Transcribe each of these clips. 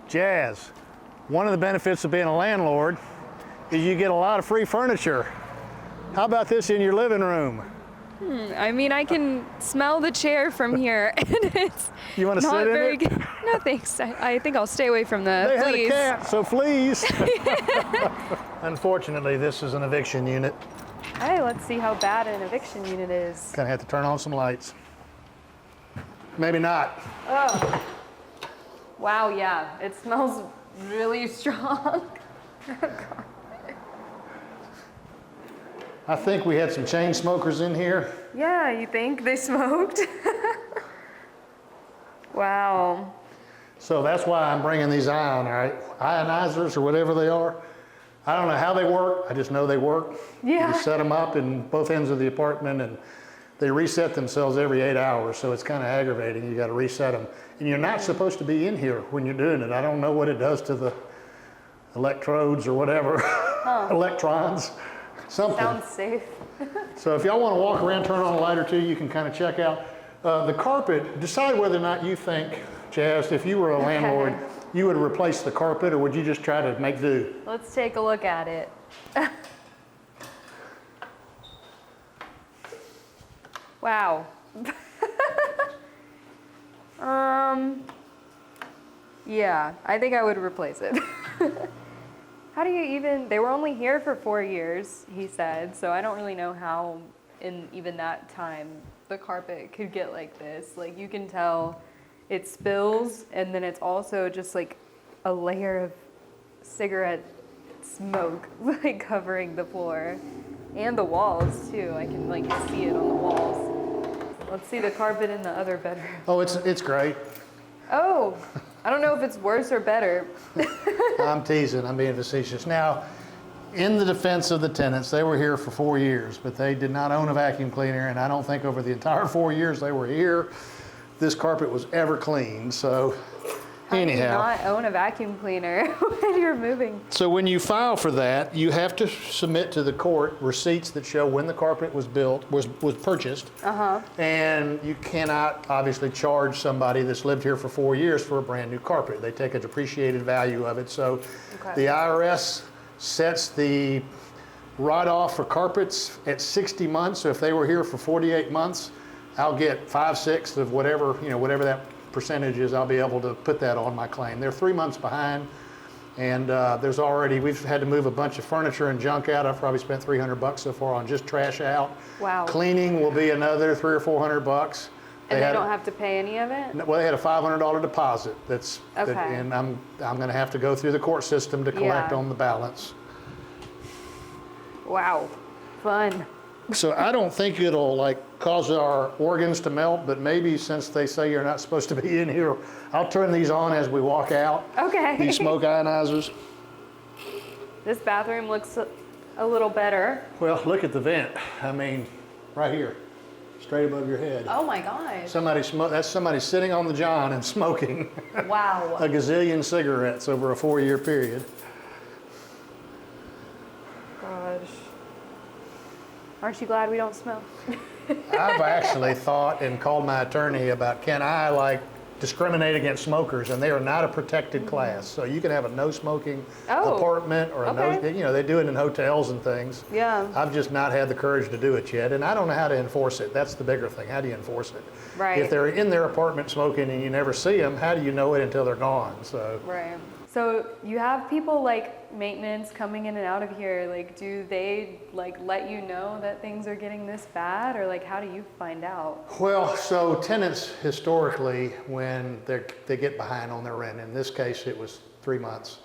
Jazz, one of the benefits of being a landlord is you get a lot of free furniture. How about this in your living room? I mean, I can smell the chair from here, and it's You want to not sit in very it? good. No, thanks. I think I'll stay away from the They had a fleas. cat, so fleas. Unfortunately, this is an eviction unit. Hey, let's see how bad an eviction unit is. Gonna have to turn on some lights. Maybe not. Oh. Wow, yeah, it smells really strong. I think we had some chain smokers in here. Yeah, you think they smoked? Wow. So that's why I'm bringing these ionizers or whatever they are. I don't know how they work, I just know they work. Yeah. You set them up in both ends of the apartment and they reset themselves every 8 hours, so it's kind of aggravating. You got to reset them. And you're not supposed to be in here when you're doing it. I don't know what it does to the electrodes or whatever, electrons, something. Sounds safe. So if y'all want to walk around, turn on a light or two, you can kind of check out. The carpet, decide whether or not you think, Jazz, if you were a landlord, you would replace the carpet or would you just try to make do? Let's take a look at it. Wow. Yeah, I think I would replace it. How do you even, they were only here for 4 years, he said, so I don't really know how in even that time the carpet could get like this. Like you can tell it spills and then it's also just like a layer of cigarette smoke like covering the floor and the walls too. I can like see it on the walls. Let's see the carpet in the other bedroom. Oh, it's great. Oh, I don't know if it's worse or better. I'm teasing, I'm being facetious. Now, in the defense of the tenants, they were here for 4 years, but they did not own a vacuum cleaner, and I don't think over the entire 4 years they were here, this carpet was ever cleaned, so anyhow. How do you not own a vacuum cleaner when you're moving? So when you file for that, you have to submit to the court receipts that show when the carpet was built, was purchased. And you cannot obviously charge somebody that's lived here for 4 years for a brand new carpet. They take a depreciated value of it. So the IRS sets the write-off for carpets at 60 months. So if they were here for 48 months, I'll get 5/6 of whatever, whatever that percentage is, I'll be able to put that on my claim. They're 3 months behind, and we've had to move a bunch of furniture and junk out. I've probably spent $300 so far on just trash out. Wow. Cleaning will be another $300 or $400. And they don't have to pay any of it? Well, they had a $500 deposit. Okay. And I'm going to have to go through the court system to collect on the balance. Wow, fun. So I don't think it'll cause our organs to melt, but maybe since they say you're not supposed to be in here, I'll turn these on as we walk out. Okay. These smoke ionizers. This bathroom looks a little better. Well, look at the vent. I mean, right here, straight above your head. Oh my gosh. That's somebody sitting on the john and smoking Wow. a gazillion cigarettes over a 4-year period. Gosh. Aren't you glad we don't smoke? I've actually thought and called my attorney about, can I discriminate against smokers, and they are not a protected class. So you can have a no smoking apartment or they do it in hotels and things. Yeah. I've just not had the courage to do it yet, and I don't know how to enforce it. That's the bigger thing. How do you enforce it? Right. If they're in their apartment smoking and you never see them, how do you know it until they're gone? So. Right. So you have people like maintenance coming in and out of here. Do they let you know that things are getting this bad, or how do you find out? Well, so tenants historically, when they get behind on their rent, in this case it was 3 months.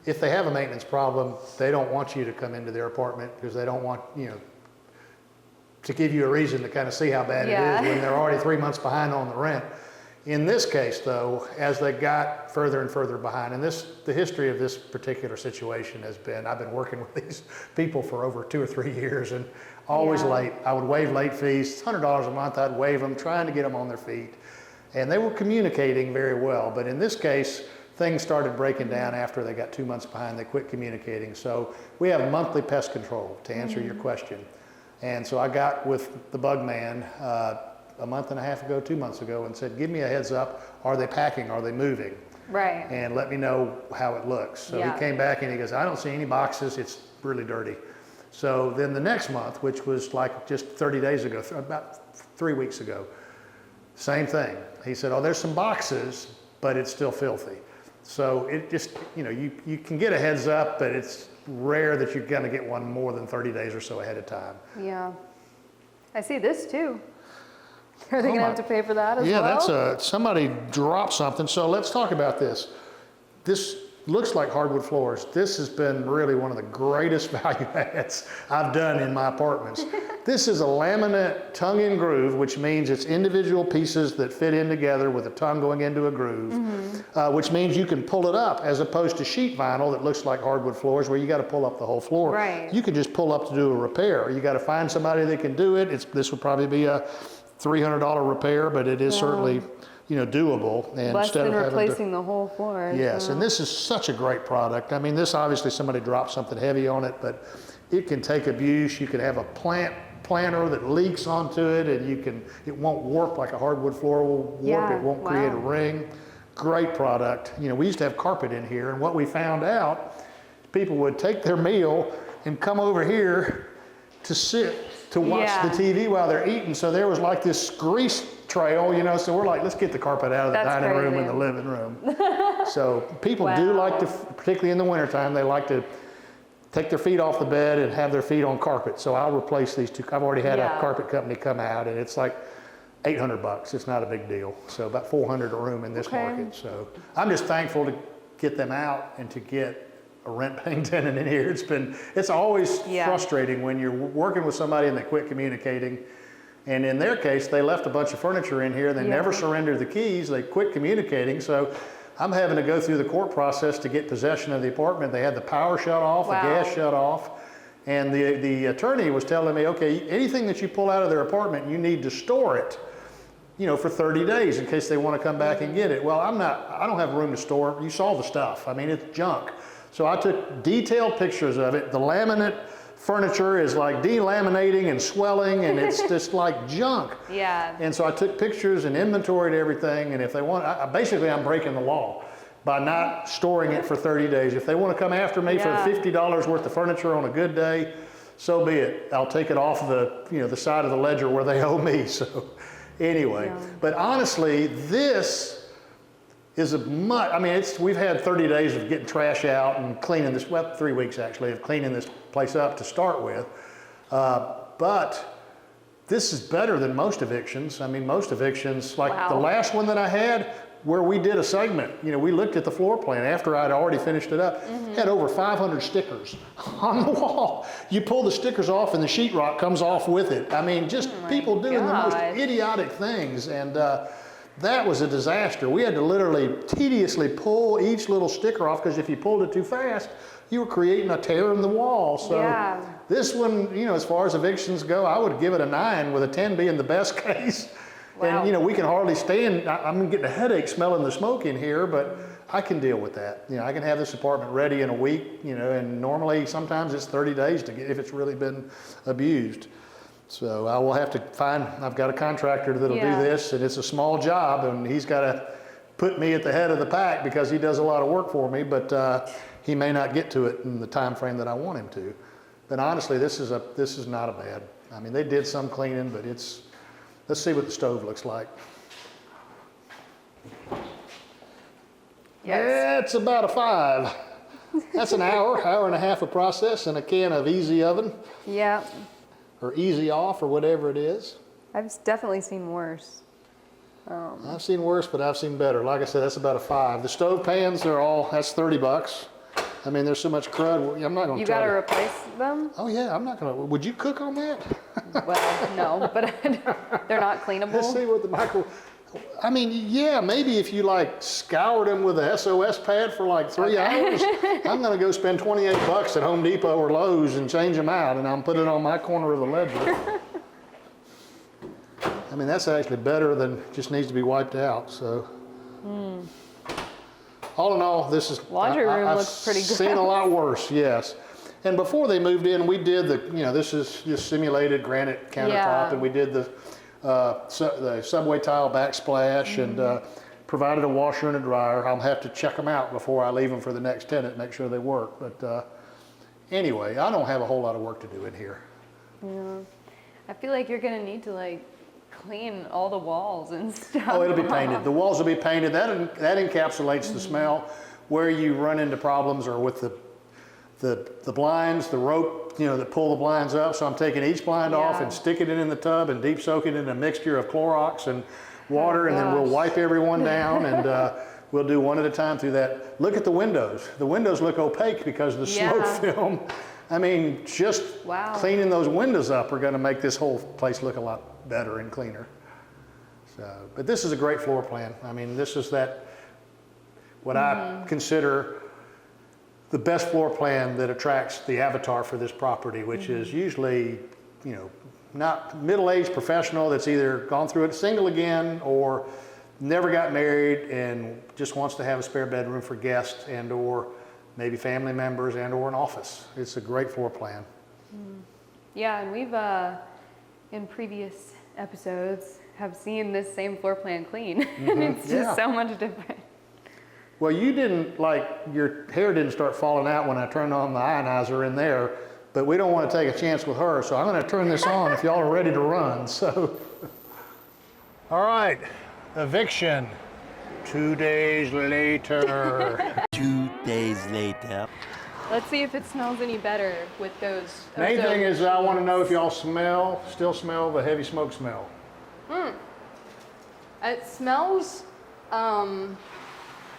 If they have a maintenance problem, they don't want you to come into their apartment because they don't want to give you a reason to kind of see how bad it is when they're already 3 months behind on the rent. In this case, though, as they got further and further behind, and the history of this particular situation has been, I've been working with these people for over 2 or 3 years, and always late. I would waive late fees, $100 a month, I'd waive them, trying to get them on their feet. And they were communicating very well, but in this case, things started breaking down after they got 2 months behind, they quit communicating. So we have monthly pest control, to answer your question. And so I got with the bug man, a month and a half ago, 2 months ago, and said, give me a heads up, are they packing, are they moving? Right. and let me know how it looks. So Yeah. he came back and he goes, I don't see any boxes. It's really dirty. So then the next month, which was like just 30 days ago, about 3 weeks ago, same thing. He said, oh, there's some boxes, but it's still filthy. So it just, you can get a heads up, but it's rare that you're gonna get one more than 30 days or so ahead of time. Yeah. I see this too. Are they Oh gonna my- have to pay for that as Yeah, well? that's somebody dropped something. So let's talk about this. This looks like hardwood floors. This has been really one of the greatest value adds I've done in my apartments. This is a laminate tongue and groove, which means it's individual pieces that fit in together with a tongue going into a groove, which means you can pull it up as opposed to sheet vinyl that looks like hardwood floors where you got to pull up the whole floor. Right. You can just pull up to do a repair. You got to find somebody that can do it. This would probably be a $300 repair, but it is certainly, doable. And Less instead than of having to- replacing the whole floor. Yes, so- and this is such a great product. I mean, this obviously somebody dropped something heavy on it, but it can take abuse. You can have a planter that leaks onto it, and it won't warp like a hardwood floor will warp. Yeah, It won't create a wow. ring. Great product. We used to have carpet in here, and what we found out, people would take their meal and come over here to sit to watch Yeah. the TV while they're eating. So there was like this grease trail, so we're like, let's get the carpet out of the That's dining room and crazy. the living room. So people do Wow. like to, particularly in the wintertime, they like to take their feet off the bed and have their feet on carpet. So I'll replace these two. I've already had Yeah. a carpet company come out, and it's like $800. It's not a big deal. So about $400 a room in this Okay. market. So I'm just thankful to get them out and to get a rent-paying tenant in here. It's always Yeah. frustrating when you're working with somebody and they quit communicating. And in their case, they left a bunch of furniture in here. They Yeah. never surrendered the keys. They quit communicating. So I'm having to go through the court process to get possession of the apartment. They had the power shut off, Wow. the gas shut off. And the attorney was telling me, okay, anything that you pull out of their apartment, you need to store it, for 30 days in case they want to come back and get it. Well, I don't have room to store. You saw the stuff. I mean, it's junk. So I took detailed pictures of it. The laminate furniture is like delaminating and swelling, and it's just like junk. Yeah. And so I took pictures and inventoried everything. And if they want, basically I'm breaking the law by not storing it for 30 days. If they want to come after me Yeah. for $50 worth of furniture on a good day, so be it. I'll take it off the side of the ledger where they owe me. So anyway, Yeah. but honestly, this is we've had 30 days of getting trash out and cleaning this, 3 weeks actually, of cleaning this place up to start with. But this is better than most evictions. I mean, most evictions, like the Wow. last one that I had, where we did a segment, we looked at the floor plan after I'd already finished it up, had over 500 stickers on the wall. You pull the stickers off and the sheetrock comes off with it. I mean, just people doing the most gosh. idiotic things. And that was a disaster. We had to literally tediously pull each little sticker off, because if you pulled it too fast, you were creating a tear in the wall. So Yeah. this one, as far as evictions go, I would give it a 9, with a 10 being the best case. Wow. And we can hardly stand. I'm getting a headache smelling the smoke in here, but I can deal with that. I can have this apartment ready in a week, and normally sometimes it's 30 days to get, if it's really been abused. So I will have to I've got a contractor that'll Yeah. do this, and it's a small job, and he's got to put me at the head of the pack because he does a lot of work for me, but he may not get to it in the time frame that I want him to. But honestly, this is not a bad. I mean, they did some cleaning, but let's see what the stove looks like. Yes. Yeah, it's about a 5. That's an hour and a half of process in a can of Easy Oven Yeah. or Easy Off or whatever it is. I've definitely seen worse. I've seen worse, but I've seen better. Like I said, that's about a 5. The stove pans, that's $30. I mean, there's so much crud. I'm not going You to try gotta to. replace them? Oh yeah, I'm not going to. Would you cook on that? Well, no, but they're not Let's cleanable. see what the I mean, yeah, maybe if you scoured them with a SOS pad for 3 hours, I'm going to go spend $28 at Home Depot or Lowe's and change them out, and I'll put it on my corner of the ledger. I mean, that's actually better than just needs to be wiped out. So, all in all, this is Laundry room I've looks pretty seen a gross. lot worse. Yes. And before they moved in, we did this is just simulated granite countertop, Yeah. and we did the subway tile backsplash, and provided a washer and a dryer. I'll have to check them out before I leave them for the next tenant, make sure they work. But anyway, I don't have a whole lot of work to do in here. Yeah. I feel like you're gonna need to like clean all the walls and stuff. Oh, it'll be painted. The walls will be painted. That encapsulates the smell. Where you run into problems or with the blinds, the rope, that pull the blinds up. So I'm taking each blind off and sticking it in the tub and deep soaking it in a mixture of Clorox and water, and then we'll wipe everyone down and we'll do one at a time through that. Look at the windows. The windows look opaque because of the smoke film. I mean, just cleaning those windows up are gonna make this whole place look a lot better and cleaner. So, but this is a great floor plan. I mean, this is what I consider the best floor plan that attracts the avatar for this property, which is usually, not middle-aged professional that's either gone through it single again or never got married and just wants to have a spare bedroom for guests and or maybe family members and or an office. It's a great floor plan. Yeah, and we've, in previous episodes, have seen this same floor plan clean. And it's just so much different. Well, you didn't, your hair didn't start falling out when I turned on the ionizer in there, but we don't want to take a chance with her, so I'm going to turn this on if y'all are ready to run. So, all right, eviction. 2 days later. 2 days later. Let's see if it smells any better with those. Main thing is I want to know if y'all still smell the heavy smoke smell. It smells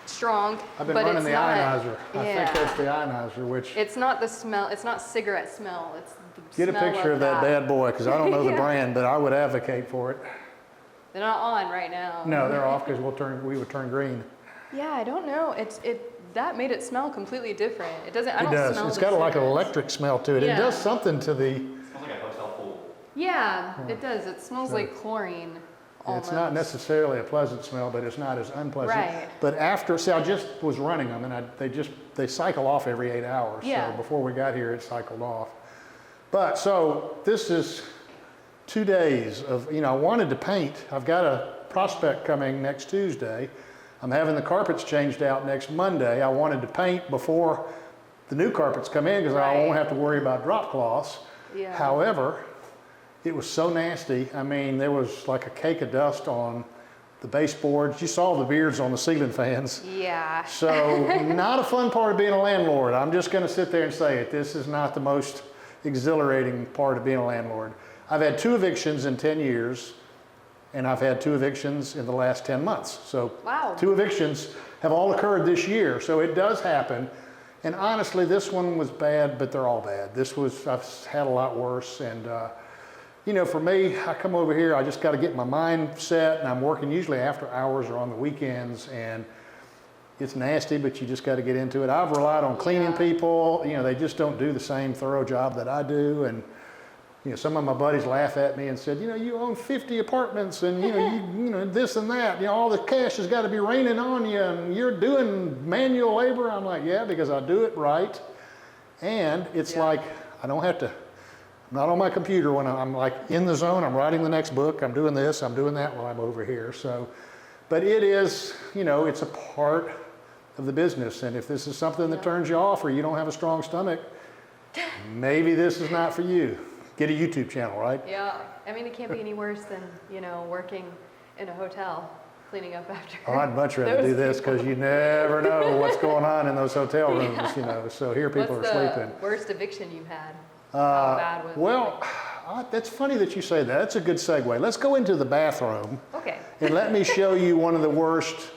strong, I've been but running it's the not, ionizer. I think that's the ionizer, which... It's not the smell, it's not cigarette smell, it's the Get a smell picture of that bad boy, because I don't know the brand, but I would advocate for it. They're not on right now. No, they're off because we would turn green. Yeah, I don't know. That made it smell completely different. It doesn't. I don't does. smell. It's got like an electric smell to it. Yeah. It does something to the. It smells like a hotel pool. Yeah, it does. It smells like chlorine. Almost. It's not necessarily a pleasant smell, but it's not as unpleasant. Right. But after, I just was running them, and they cycle off every 8 hours. Yeah. So before we got here, it cycled off. But so this is 2 days of, I wanted to paint. I've got a prospect coming next Tuesday. I'm having the carpets changed out next Monday. I wanted to paint before the new carpets come in because I won't have to worry about drop cloths. Yeah. However, it was so nasty. I mean, there was like a cake of dust on the baseboards. You saw the beards on the ceiling fans. Yeah. So not a fun part of being a landlord. I'm just gonna sit there and say it. This is not the most exhilarating part of being a landlord. I've had 2 evictions in 10 years, and I've had 2 evictions in the last 10 months. So 2 evictions have all occurred this year, so it does happen. And honestly, this one was bad, but they're all bad. I've had a lot worse, and for me, I come over here, I just gotta get my mind set, and I'm working usually after hours or on the weekends, and it's nasty, but you just gotta get into it. I've relied on cleaning people, they just don't do the same thorough job that I do, and some of my buddies laugh at me and said, you own 50 apartments and you this and that, all the cash has got to be raining on you and you're doing manual labor. I'm like, yeah, because I do it right. And it's like, I don't have to, I'm not on my computer when I'm like in the zone, I'm writing the next book, I'm doing this, I'm doing that while I'm over here. So, but it is, it's a part of the business. And if this is something that turns you off or you don't have a strong stomach, maybe this is not for you. Get a YouTube channel, right? Yeah. I mean, it can't be any worse than, working in a hotel, cleaning up after. Oh, I'd much rather do this because you never know what's going on in those hotel rooms, So here people are sleeping. What's the worst eviction you've had? How bad was it? Well, that's funny that you say that. That's a good segue. Let's go into the bathroom. Okay. And let me show you one of the worst.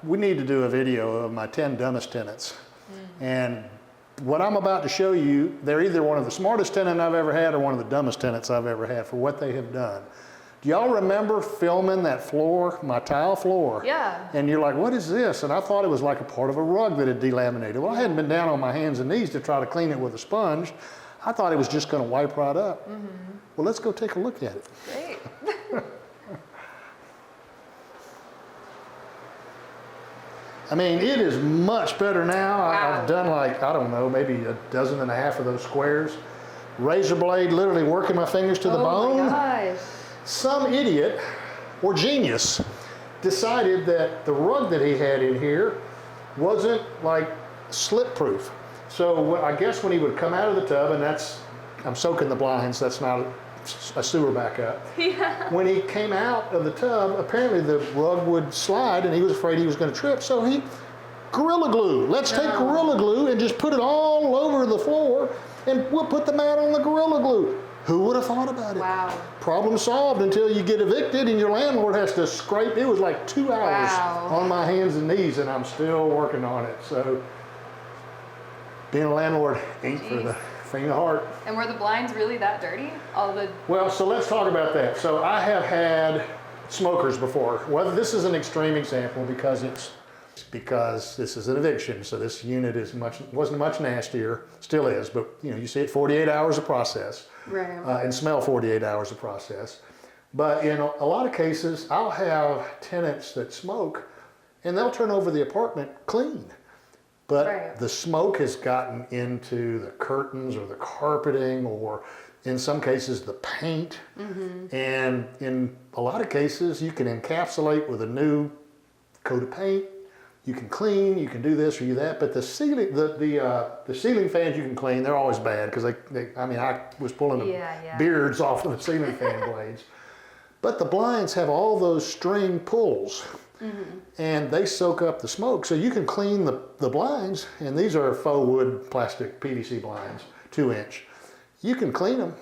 We need to do a video of my 10 dumbest tenants. And what I'm about to show you, they're either one of the smartest tenants I've ever had or one of the dumbest tenants I've ever had for what they have done. Do y'all remember filming that floor, my tile floor? Yeah. And you're like, what is this? And I thought it was like a part of a rug that had delaminated. Well, I hadn't been down on my hands and knees to try to clean it with a sponge. I thought it was just gonna wipe right up. Well, let's go take a look at it. Great. I mean, it is much better now. I've done like, I don't know, maybe a dozen and a half of those squares. Razor blade, literally working my fingers to the bone. Oh my gosh. Some idiot or genius decided that the rug that he had in here wasn't like slip proof. So I guess when he would come out of the tub, and I'm soaking the blinds, that's not a sewer backup. Yeah. When he came out of the tub, apparently the rug would slide and he was afraid he was gonna trip, so he Gorilla Glue. Let's take Gorilla Glue and just put it all over the floor and we'll put the mat on the Gorilla Glue. Who would have thought about it? Wow. Problem solved until you get evicted and your landlord has to scrape. It was like 2 hours on my hands and knees and I'm still working on it. So being a landlord ain't for the faint of heart. And were the blinds really that dirty? Well, so let's talk about that. So I have had smokers before. Well, this is an extreme example because this is an eviction. So this unit wasn't much nastier, still is, but you see it 48 hours of process. Right. And smell 48 hours of process. But in a lot of cases, I'll have tenants that smoke and they'll turn over the apartment clean. But the smoke has gotten into the curtains or the carpeting or in some cases the paint. And in a lot of cases, you can encapsulate with a new coat of paint. You can clean, you can do this or do that, but the ceiling, the ceiling fans you can clean, they're always bad because I was pulling the beards off of the ceiling fan blades. But the blinds have all those string pulls and they soak up the smoke. So you can clean the blinds, and these are faux wood plastic PVC blinds, 2-inch. You can clean them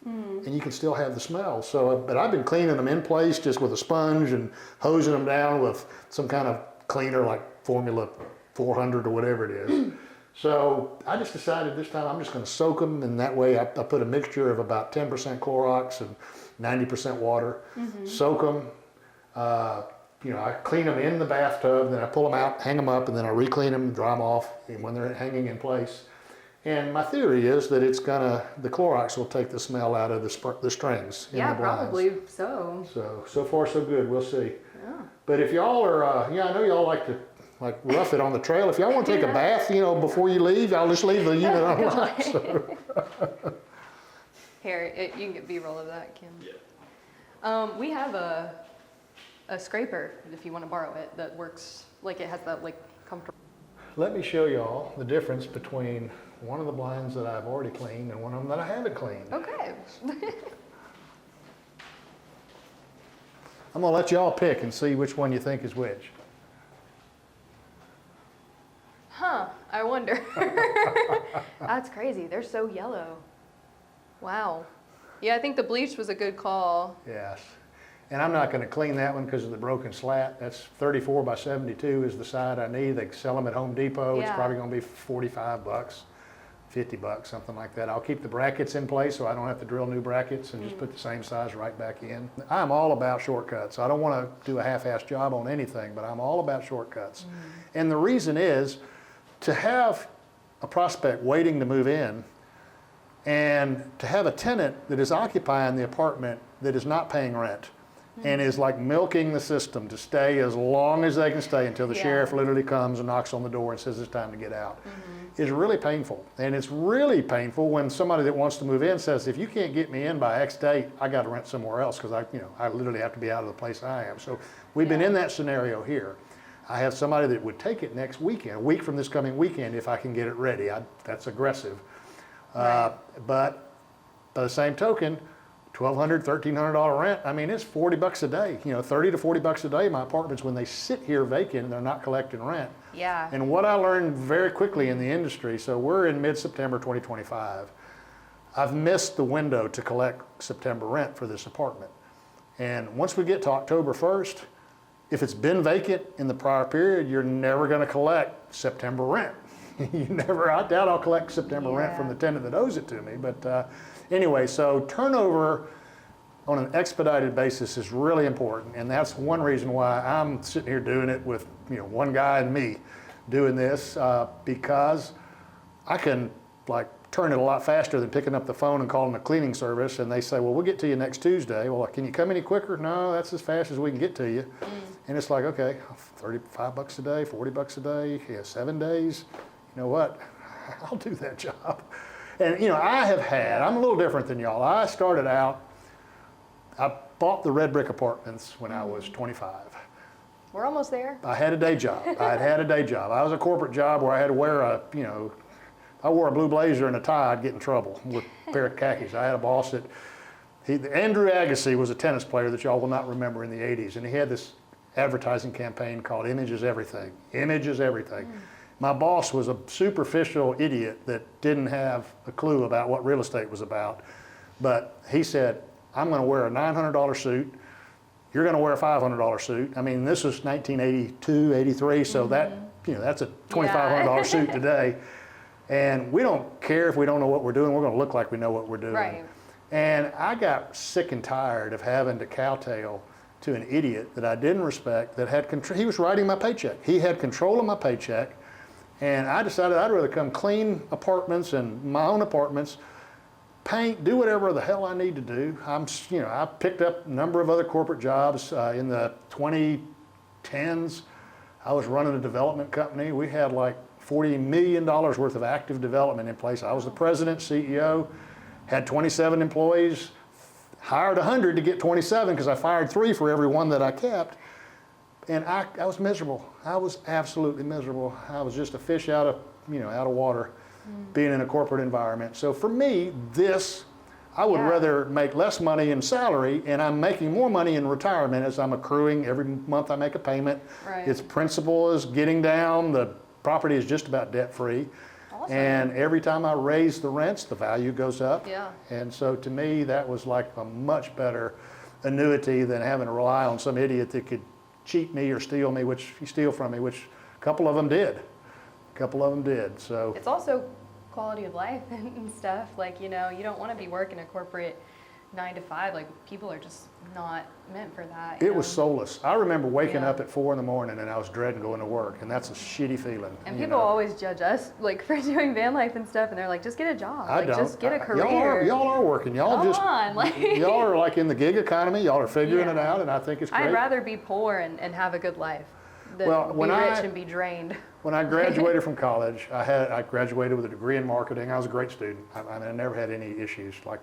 and you can still have the smell. So, but I've been cleaning them in place just with a sponge and hosing them down with some kind of cleaner like Formula 400 or whatever it is. So I just decided this time I'm just going to soak them, and that way I put a mixture of about 10% Clorox and 90% water. Soak them. I clean them in the bathtub, then I pull them out, hang them up, and then I re-clean them, dry them off when they're hanging in place. And my theory is that the Clorox will take the smell out of the strings in the blinds. Probably so. So far so good. We'll see. Yeah. But if y'all are, I know y'all like to rough it on the trail. If y'all want to take a bath, before you leave, I'll just leave the unit unlocked. So. Here, you can get B-roll of that, Kim. Yeah. We have a scraper, if you want to borrow it, that works, it has that comfortable. Let me show y'all the difference between one of the blinds that I've already cleaned and one of them that I haven't cleaned. Okay. I'm gonna let y'all pick and see which one you think is which. Huh, I wonder. That's crazy, they're so yellow. Wow. Yeah, I think the bleach was a good call. Yes. And I'm not gonna clean that one because of the broken slat. That's 34 by 72 is the side I need. They sell them at Home Depot. It's probably gonna be $45, $50, something like that. I'll keep the brackets in place so I don't have to drill new brackets and just put the same size right back in. I'm all about shortcuts. I don't wanna do a half-assed job on anything, but I'm all about shortcuts. And the reason is to have a prospect waiting to move in and to have a tenant that is occupying the apartment that is not paying rent and is milking the system to stay as long as they can stay until the sheriff literally comes and knocks on the door and says it's time to get out, is really painful. And it's really painful when somebody that wants to move in says, if you can't get me in by X date, I got to rent somewhere else because I literally have to be out of the place I am. So we've been in that scenario here. I have somebody that would take it next weekend, a week from this coming weekend, if I can get it ready. That's aggressive. But by the same token, $1,200, $1,300 rent, it's $40 a day, $30 to $40 a day. My apartments, when they sit here vacant, they're not collecting rent. Yeah. And what I learned very quickly in the industry, so we're in mid-September 2025. I've missed the window to collect September rent for this apartment. And once we get to October 1st, if it's been vacant in the prior period, you're never gonna collect September rent. I doubt I'll collect September rent from the tenant that owes it to me. But anyway, so turnover on an expedited basis is really important. And that's one reason why I'm sitting here doing it with one guy and me doing this, because I can turn it a lot faster than picking up the phone and calling a cleaning service and they say, well, we'll get to you next Tuesday. Well, can you come any quicker? No, that's as fast as we can get to you. And it's okay, $35 a day, $40 a day, 7 days. You know what? I'll do that job. And I'm a little different than y'all. I started out, I bought the red brick apartments when I was 25. We're almost there. I had a day job. I had a day job. I was a corporate job where I had to wear if I wore a blue blazer and a tie, I'd get in trouble with a pair of khakis. I had a boss that, Andrew Agassi was a tennis player that y'all will not remember in the 80s, and he had this advertising campaign called Image is Everything. Image is everything. My boss was a superficial idiot that didn't have a clue about what real estate was about, but he said, I'm going to wear a $900 suit. You're going to wear a $500 suit. I mean, this was 1982, 83, so that's a $2,500 suit today. And we don't care if we don't know what we're doing. We're going to look like we know what we're doing. Right. And I got sick and tired of having to kowtow to an idiot that I didn't respect, that had control. He was writing my paycheck. He had control of my paycheck. And I decided I'd rather come clean apartments and my own apartments, paint, do whatever the hell I need to do. I picked up a number of other corporate jobs in the 2010s. I was running a development company. We had like $40 million worth of active development in place. I was the president, CEO, had 27 employees, hired 100 to get 27 because I fired 3 for every one that I kept. And I was miserable. I was absolutely miserable. I was just a fish out of water, being in a corporate environment. So for me, I would rather make less money in salary, and I'm making more money in retirement as I'm accruing. Every month I make a payment. Right. Its principal is getting down. The property is just about debt-free. Awesome. And every time I raise the rents, the value goes up. Yeah. And so to me, that was like a much better annuity than having to rely on some idiot that could cheat me or steal from me, which a couple of them did. So It's also quality of life and stuff. Like, you don't want to be working a corporate 9 to 5. Like, people are just not meant for that. it was soulless. I remember waking Yeah. up at 4 a.m. and I was dreading going to work, and that's a shitty feeling. And people always judge us, like, for doing van life and stuff, and they're like, just get a job. I like, don't. just get a career. Y'all are working. Y'all Come on, like. y'all are like in the gig economy. Y'all are figuring it Yeah. out, and I think it's great. I'd rather be poor and have a good life than Well, be when rich I- and be drained. When I graduated from college, I graduated with a degree in marketing. I was a great student. I never had any issues. Like,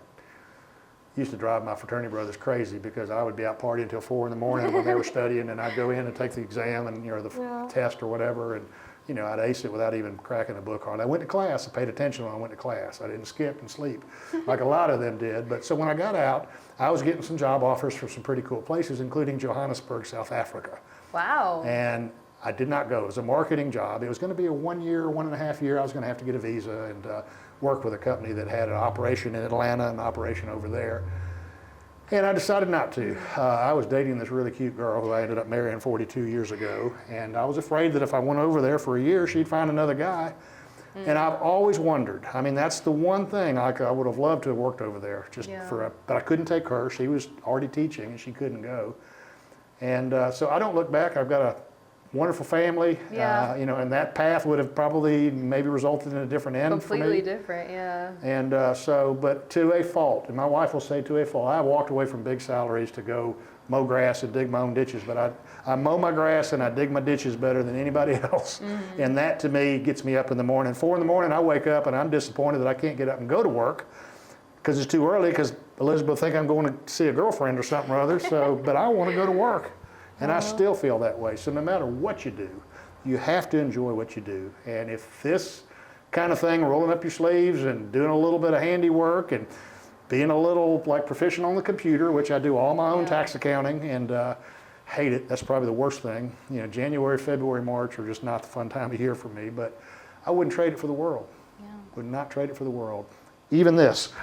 used to drive my fraternity brothers crazy because I would be out partying until 4 a.m. when they were studying, and I'd go in and take the exam and the test or whatever, and I'd ace it without even cracking a book on it. I went to class. I paid attention when I went to class. I didn't skip and sleep like a lot of them did. But so when I got out, I was getting some job offers for some pretty cool places, including Johannesburg, South Africa. Wow. And I did not go. It was a marketing job. It was going to be a 1 year, 1.5 year. I was going to have to get a visa and work with a company that had an operation in Atlanta and an operation over there. And I decided not to. I was dating this really cute girl who I ended up marrying 42 years ago. And I was afraid that if I went over there for a year, she'd find another guy. And I've always wondered. I mean, that's the one thing I would have loved to have worked over there, but I couldn't take her. She was already teaching and she couldn't go. And so I don't look back. I've got a wonderful family, Yeah. And that path would have probably maybe resulted in a different end for me. Completely different, yeah. And but to a fault, and my wife will say to a fault, I walked away from big salaries to go mow grass and dig my own ditches, but I mow my grass and I dig my ditches better than anybody else. And that to me gets me up in the morning. 4 a.m, I wake up and I'm disappointed that I can't get up and go to work because it's too early, because Elizabeth think I'm going to see a girlfriend or something or other. So, but I want to go to work. And I still feel that way. So no matter what you do, you have to enjoy what you do. And if this kind of thing, rolling up your sleeves and doing a little bit of handiwork and being a little like proficient on the computer, which I do all my own tax accounting and hate it. That's probably the worst thing. January, February, March are just not the fun time of year for me, but I wouldn't trade it for the world. Yeah. Would not trade it for the world. Even this.